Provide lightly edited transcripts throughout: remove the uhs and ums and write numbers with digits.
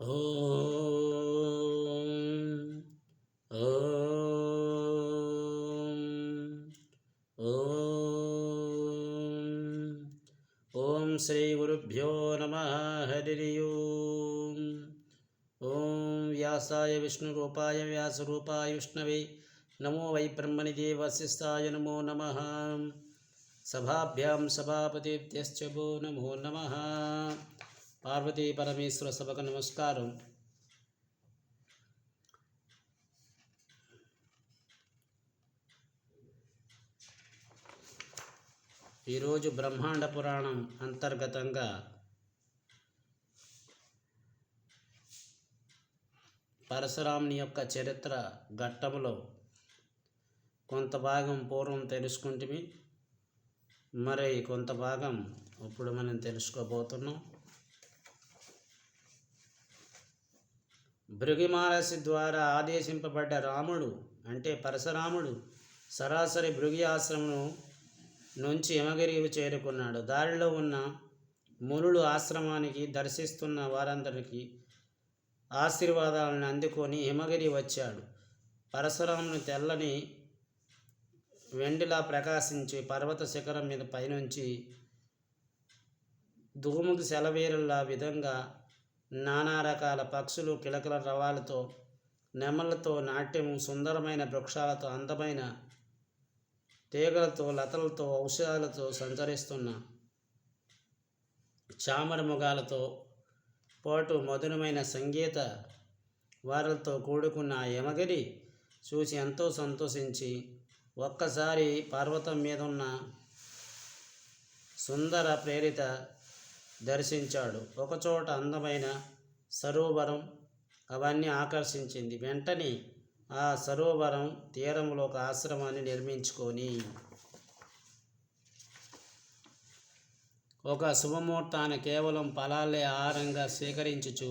ఓం ఓం ఓం ఓం శ్రీ గురుభ్యో నమః. హరి ఓం. ఓం వ్యాసాయ విష్ణురూపాయ వ్యాసరూపాయ విష్ణవే నమో వై బ్రహ్మనిధే వసిష్ఠాయ నమో నమః. సభాభ్యాం సభాపతిభ్యశ్చ భో నమో నమః. పార్వతీ పరమేశ్వర సభకు నమస్కారం. ఈరోజు బ్రహ్మాండ పురాణం అంతర్గతంగా పరశురాముని యొక్క చరిత్ర ఘట్టములో కొంత భాగం పూర్వం తెలుసుకుంటే మరి కొంత భాగం ఇప్పుడు మనం తెలుసుకోబోతున్నాం. భృగు మహర్షి ద్వారా ఆదేశింపబడ్డ రాముడు అంటే పరశురాముడు సరాసరి భృగు ఆశ్రమం నుంచి యమగిరికి చేరుకున్నాడు. దారిలో ఉన్న మునులు ఆశ్రమానికి దర్శిస్తున్న వారందరికీ ఆశీర్వాదాలను అందుకొని హిమగిరి వచ్చాడు. పరశురాముని తెల్లని వెండిలా ప్రకాశించి పర్వత శిఖరం మీద పైనుంచి ధూముకు సెలవేరులా విధంగా నానా రకాల పక్షులు కిలకల రవాలతో నెమళ్లతో నాట్యము, సుందరమైన వృక్షాలతో, అందమైన తీగలతో, లతలతో, ఔషధాలతో సంచరిస్తున్న చామర ముఖాలతో పాటు మధురమైన సంగీత వారలతో కూడుకున్న ఆ యమగిరి చూసి ఎంతో సంతోషించి ఒక్కసారి పర్వతం మీద ఉన్న సుందర ప్రేరిత దర్శించాడు. ఒకచోట అందమైన సరోవరం అవన్నీ ఆకర్షించింది. వెంటనే ఆ సరోవరం తీరంలో ఒక ఆశ్రమాన్ని నిర్మించుకొని ఒక శుభముహూర్తాన్ని కేవలం ఫలాలే ఆహారంగా స్వీకరించుచు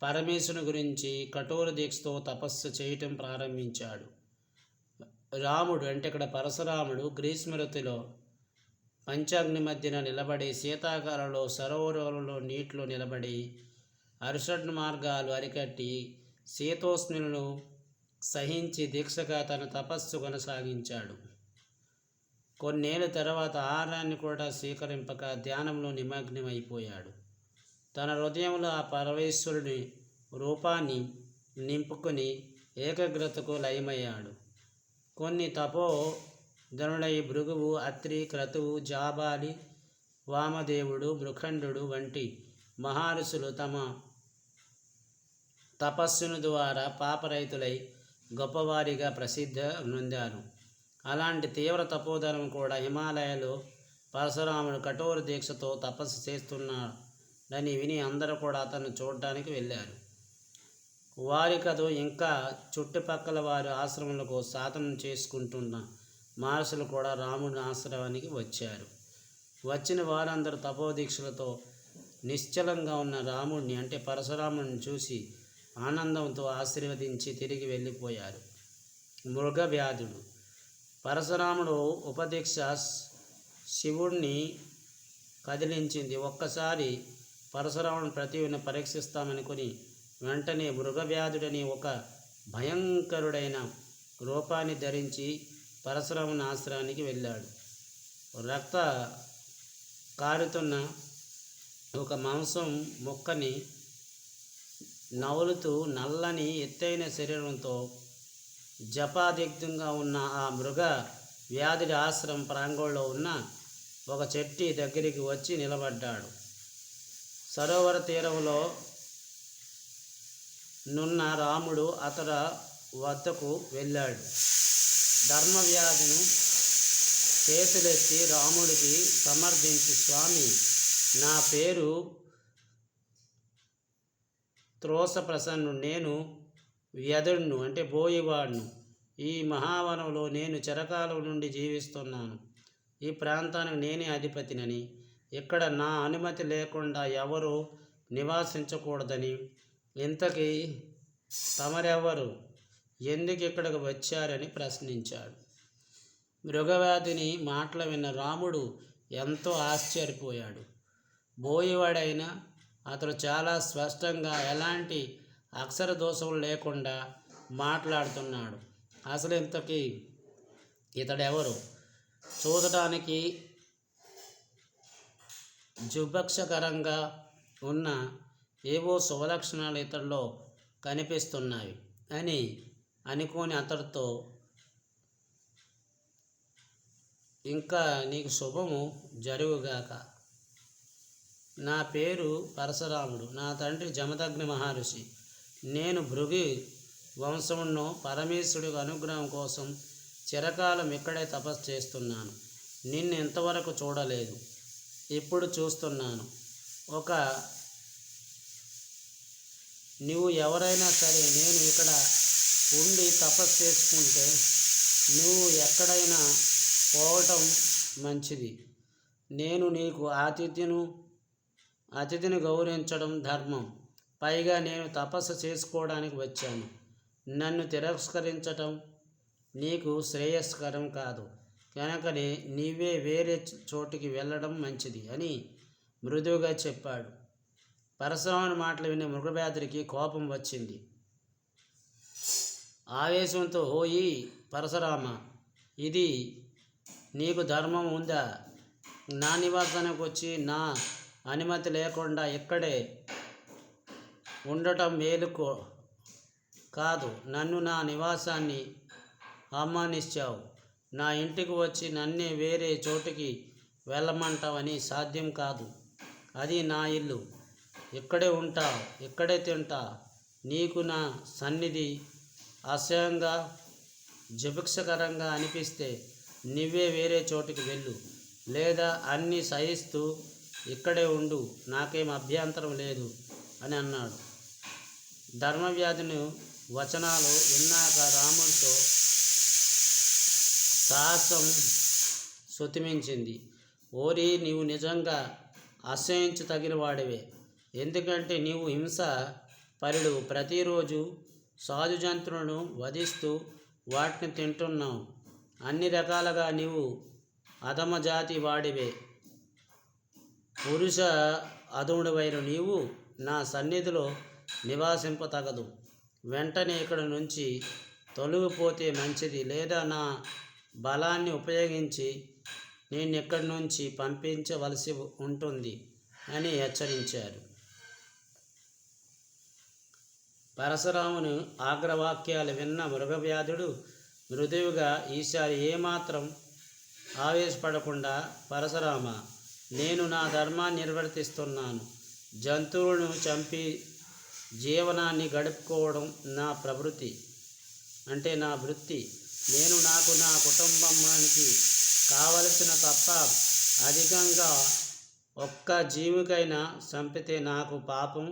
పరమేశ్వరుని గురించి కఠోర దీక్షతో తపస్సు చేయటం ప్రారంభించాడు. రాముడు అంటే ఇక్కడ పరశురాముడు గ్రీష్మ ఋతులో పంచాగ్ని మధ్యన నిలబడి, శీతాకాలంలో సరోవరంలో నీటిలో నిలబడి అరిషడ్ మార్గాలు అరికట్టి శీతోష్ణులను సహించి దీక్షగా తన తపస్సు కొనసాగించాడు. కొన్నేళ్ళ తర్వాత ఆహారాన్ని కూడా స్వీకరింపక ధ్యానంలో నిమగ్నమైపోయాడు. తన హృదయంలో ఆ పరమేశ్వరుని రూపాన్ని నింపుకొని ఏకాగ్రతకు లయమయ్యాడు. కొన్ని తపోధనుడై భృగువు, అత్రి, క్రతువు, జాబాలి, వామదేవుడు, మృఖండు వంటి మహర్షులు తమ తపస్సును ద్వారా పాపరహితులై గొప్పవారిగా ప్రసిద్ధి నొందారు. అలాంటి తీవ్ర తపోధనం కూడా హిమాలయాల్లో పరశురాముడు కఠోర దీక్షతో తపస్సు చేస్తున్నాడని విని అందరూ కూడా అతన్ని చూడడానికి వెళ్ళారు. వారి కథ ఇంకా చుట్టుపక్కల వారి ఆశ్రమాలకు సాధన చేసుకుంటున్న మహర్షులు కూడా రాముడి ఆశ్రమానికి వచ్చారు. వచ్చిన వారందరూ తపోదీక్షలతో నిశ్చలంగా ఉన్న రాముడిని అంటే పరశురాముడిని చూసి ఆనందంతో ఆశీర్వదించి తిరిగి వెళ్ళిపోయారు. మృగవ్యాధుడు పరశురాముడు ఉపదీక్ష శివుడిని కదిలించింది. ఒక్కసారి పరశురాముడిని ప్రతిని పరీక్షిస్తామనుకుని వెంటనే మృగవ్యాధుడని ఒక భయంకరుడైన రూపాన్ని ధరించి పరశురాముని ఆశ్రమానికి వెళ్ళాడు. రక్త కారుతున్న ఒక మాంసం మొక్కని నవ్వులుతూ నల్లని ఎత్తైన శరీరంతో జపాదిగ్ధంగా ఉన్న ఆ మృగ వ్యాధుడి ఆశ్రమం ప్రాంగణంలో ఉన్న ఒక చెట్టు దగ్గరికి వచ్చి నిలబడ్డాడు. సరోవర తీరంలో నున్న రాముడు అతడ వద్దకు వెళ్ళాడు. ధర్మవ్యాధిను చేతులెత్తి రాముడికి సమర్థించి, స్వామి, నా పేరు త్రోస ప్రసన్ను, నేను వ్యధుడును అంటే బోయివాడును. ఈ మహావనంలో నేను చిరకాలం నుండి జీవిస్తున్నాను. ఈ ప్రాంతానికి నేనే అధిపతినని, ఇక్కడ నా అనుమతి లేకుండా ఎవరు నివాసించకూడదని, ఇంతకీ తమరెవరు, ఎందుకు ఇక్కడికి వచ్చారని ప్రశ్నించాడు. మృగవ్యాధిని మాటలు విన్న రాముడు ఎంతో ఆశ్చర్యపోయాడు. బోయివాడైన అతడు చాలా స్పష్టంగా ఎలాంటి అక్షర దోషం లేకుండా మాట్లాడుతున్నాడు. అసలు ఇంతకీ ఇతడెవరు? చూడటానికి జుభక్షకరంగా ఉన్న ఏవో శుభలక్షణాలు ఇతడిలో కనిపిస్తున్నాయి అని అనుకోని అతడితో, ఇంకా నీకు శుభము జరుగుగాక. నా పేరు పరశురాముడు. నా తండ్రి జమదగ్ని మహర్షి. నేను భృగు వంశమును. పరమేశ్వరుడి అనుగ్రహం కోసం చిరకాలం ఇక్కడే తపస్సు చేస్తున్నాను. నిన్ను ఇంతవరకు చూడలేదు, ఇప్పుడు చూస్తున్నాను. నువ్వు ఎవరైనా సరే నేను ఇక్కడ ఉండి తపస్సు చేసుకుంటే నువ్వు ఎక్కడైనా పోవటం మంచిది. నేను నీకు అతిథిని గౌరవించడం ధర్మం. పైగా నేను తపస్సు చేసుకోవడానికి వచ్చాను. నన్ను తిరస్కరించటం నీకు శ్రేయస్కరం కాదు. కనుకనే నీవే వేరే చోటికి వెళ్ళడం మంచిది అని మృదువుగా చెప్పాడు. పరశురాముని మాటలు విని మృగవ్యాధుడికి కోపం వచ్చింది. ఆవేశంతో, ఓయి పరశురామ, ఇది నీకు ధర్మం ఉందా? నా నివాసానికి వచ్చి నా అనుమతి లేకుండా ఇక్కడే ఉండటం మేలు కాదు. నన్ను నా నివాసాన్ని అవమానించావు. నా ఇంటికి వచ్చి నన్నే వేరే చోటికి వెళ్ళమంటావని సాధ్యం కాదు. అది నా ఇల్లు. ఇక్కడే ఉంటా, ఇక్కడే తింటా. నీకు నా సన్నిధి అసహ్యంగా జుభక్షకరంగా అనిపిస్తే నువ్వే వేరే చోటికి వెళ్ళు, లేదా అన్నీ సహిస్తూ ఇక్కడే ఉండు. నాకేం అభ్యంతరం లేదు అని అన్నాడు. ధర్మవ్యాధుని వచనాలు విన్నాక రాముడితో సాహసం శృతిమించింది. ఓరి, నీవు నిజంగా అసహించదగిన వాడివే. ఎందుకంటే నీవు హింస పరుడు. ప్రతిరోజు సాధు జంతువులను వధిస్తూ వాటిని తింటున్నావు. అన్ని రకాలుగా నీవు అధమ జాతి వాడివే. పురుష అధముడివైన నీవు నా సన్నిధిలో నివాసింపతగదు. వెంటనే ఇక్కడ నుంచి తొలగిపోతే మంచిది, లేదా నా బలాన్ని ఉపయోగించి నేనిక్కడి నుంచి పంపించవలసి ఉంటుంది అని హెచ్చరించారు. పరశురాముని ఆగ్రవాక్యాలు విన్న మృగవ్యాధుడు మృదువుగా, ఈసారి ఏమాత్రం ఆవేశపడకుండా, పరశురామ, నేను నా ధర్మాన్ని నిర్వర్తిస్తున్నాను. జంతువులను చంపి జీవనాన్ని గడుపుకోవడం నా ప్రవృత్తి, అంటే నా వృత్తి. నేను నాకు నా కుటుంబానికి కావలసిన తప్ప అధికంగా ఒక్క జీవికైనా చంపితే నాకు పాపం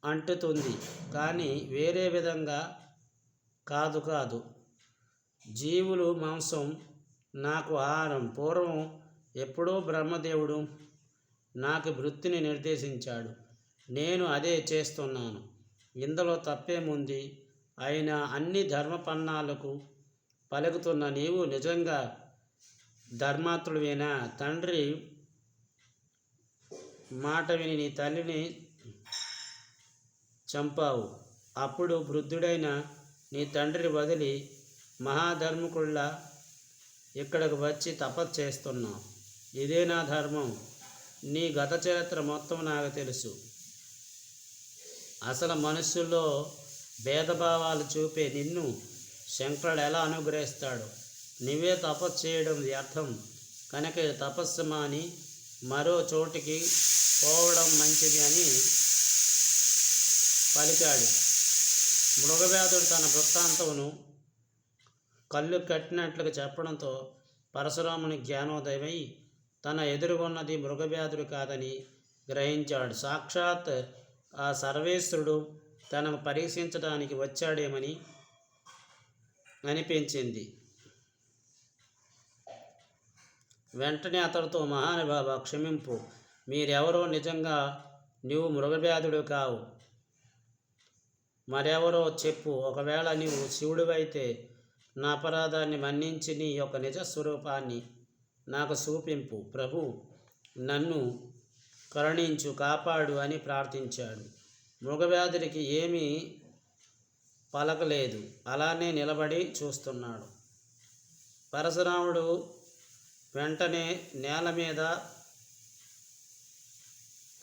అంటుతుంది, కానీ వేరే విధంగా కాదు. జీవులు మాంసం నాకు ఆహారం. పూర్వం ఎప్పుడో బ్రహ్మదేవుడు నాకు వృత్తిని నిర్దేశించాడు. నేను అదే చేస్తున్నాను. ఇందులో తప్పేముంది? అయినా అన్ని ధర్మపన్నాలకు పలుకుతున్న నీవు నిజంగా ధర్మాత్ముడివేనా? తండ్రి మాట విని నీ తల్లిని చంపావు. అప్పుడు వృద్ధుడైన నీ తండ్రి వదిలి మహాధర్మకుల్లా ఇక్కడికి వచ్చి తపస్సు చేస్తున్నావు. ఇదే నా ధర్మం. నీ గత చరిత్ర మొత్తం నాకు తెలుసు. అసలు మనుషుల్లో భేదభావాలు చూపే నిన్ను శంకరుడు ఎలా అనుగ్రహిస్తాడు? నువ్వే తపస్సు చేయడం వ్యర్థం. కనుక తపస్సు మాని మరో చోటికి పోవడం మంచిది అని పలికాడు. మృగవ్యాధుడు తన వృత్తాంతమును కళ్ళు కట్టినట్లుగా చెప్పడంతో పరశురాముని జ్ఞానోదయమై తన ఎదురుగున్నది మృగవ్యాధుడు కాదని గ్రహించాడు. సాక్షాత్ ఆ సర్వేశ్వరుడు తనను పరీక్షించడానికి వచ్చాడేమని అనిపించింది. వెంటనే అతడితో, మహానుభావ, క్షమింపు. మీరెవరో? నిజంగా నీవు మృగవ్యాధుడు కావు, మరెవరో చెప్పు. ఒకవేళ నీవు శివుడివైతే నా అపరాధాన్ని మన్నించి నీ యొక్క నిజస్వరూపాన్ని నాకు చూపింపు. ప్రభు, నన్ను కరుణించు, కాపాడు అని ప్రార్థించాడు. మృగవ్యాధుడికి ఏమీ పలకలేదు, అలానే నిలబడి చూస్తున్నాడు. పరశురాముడు వెంటనే నేల మీద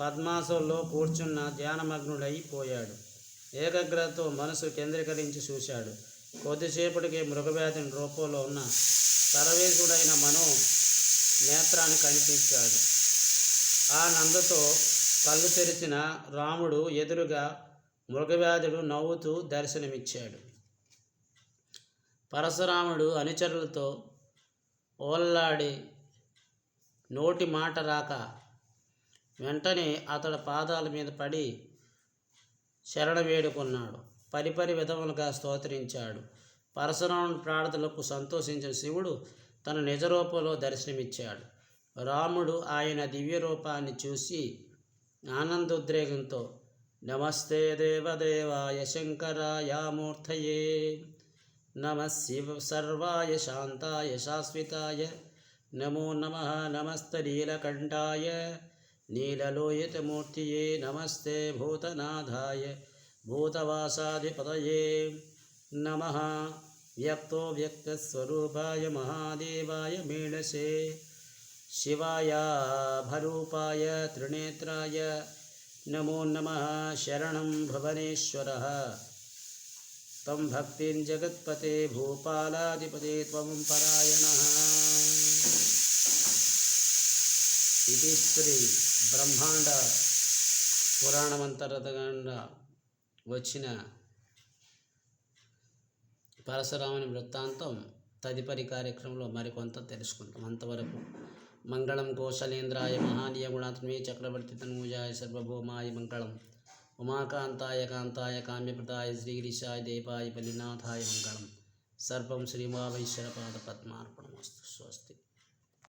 పద్మాసంలో కూర్చున్న ధ్యానమగ్నుడైపోయాడు. ఏకాగ్రతతో మనసు కేంద్రీకరించి చూశాడు. కొద్దిసేపటికి మృగవ్యాధుని రూపంలో ఉన్న సర్వేశుడైన మనో నేత్రాన్ని కనిపించాడు. ఆ నందతో కళ్ళు తెరిచిన రాముడు ఎదురుగా మృగవ్యాధుడు నవ్వుతూ దర్శనమిచ్చాడు. పరశురాముడు అనుచరులతో ఓల్లాడి నోటి మాట రాక వెంటనే అతడి పాదాల మీద పడి శరణ వేడుకున్నాడు. పరిపరి విధములుగా స్తోత్రించాడు. పరశురాముడి ప్రార్థనలకు సంతోషించిన శివుడు తన నిజ రూపంలో దర్శనమిచ్చాడు. రాముడు ఆయన దివ్య రూపాన్ని చూసి ఆనందోద్రేకంతో నమస్తే దేవదేవాయ శంకరాయ మూర్తయే, నమః శివ సర్వాయ శాంతాయ శాశ్వతాయ, నమో నమః నమస్తే నీలకంఠాయ నీలలోహితమూర్తియే, నమస్తే భూతనాథాయ భూతవాసాధిపతయే నమః, వ్యక్తో వ్యక్తస్వరూపాయ మహాదేవాయ మీడసే, శివాయ భరూపాయ త్రినేత్రాయ నమో నమః, శరణం భువనేశ్వరః తం భక్తిం జగత్పతే భూపాలాధిపతే త్వం పరాయణః. ఇది శ్రీ బ్రహ్మాండ పురాణమంతర్గతంగా వచ్చిన పరశురాముని వృత్తాంతం. తదుపరి కార్యక్రమంలో మరికొంత తెలుసుకుంటాం. అంతవరకు మంగళం కోశలేంద్రాయ మహానీయ గుణాత్మే చక్రవర్తి తనూజాయ సర్వభౌమాయ మంగళం, ఉమాకాంతాయ కాంతాయ కామ్యప్రదాయ శ్రీగిరిశాయ దేవాయ బలినాథాయ మంగళం. సర్వం శ్రీమావైశ్వర పాద పద్మార్పణమస్తు. స్వస్తి.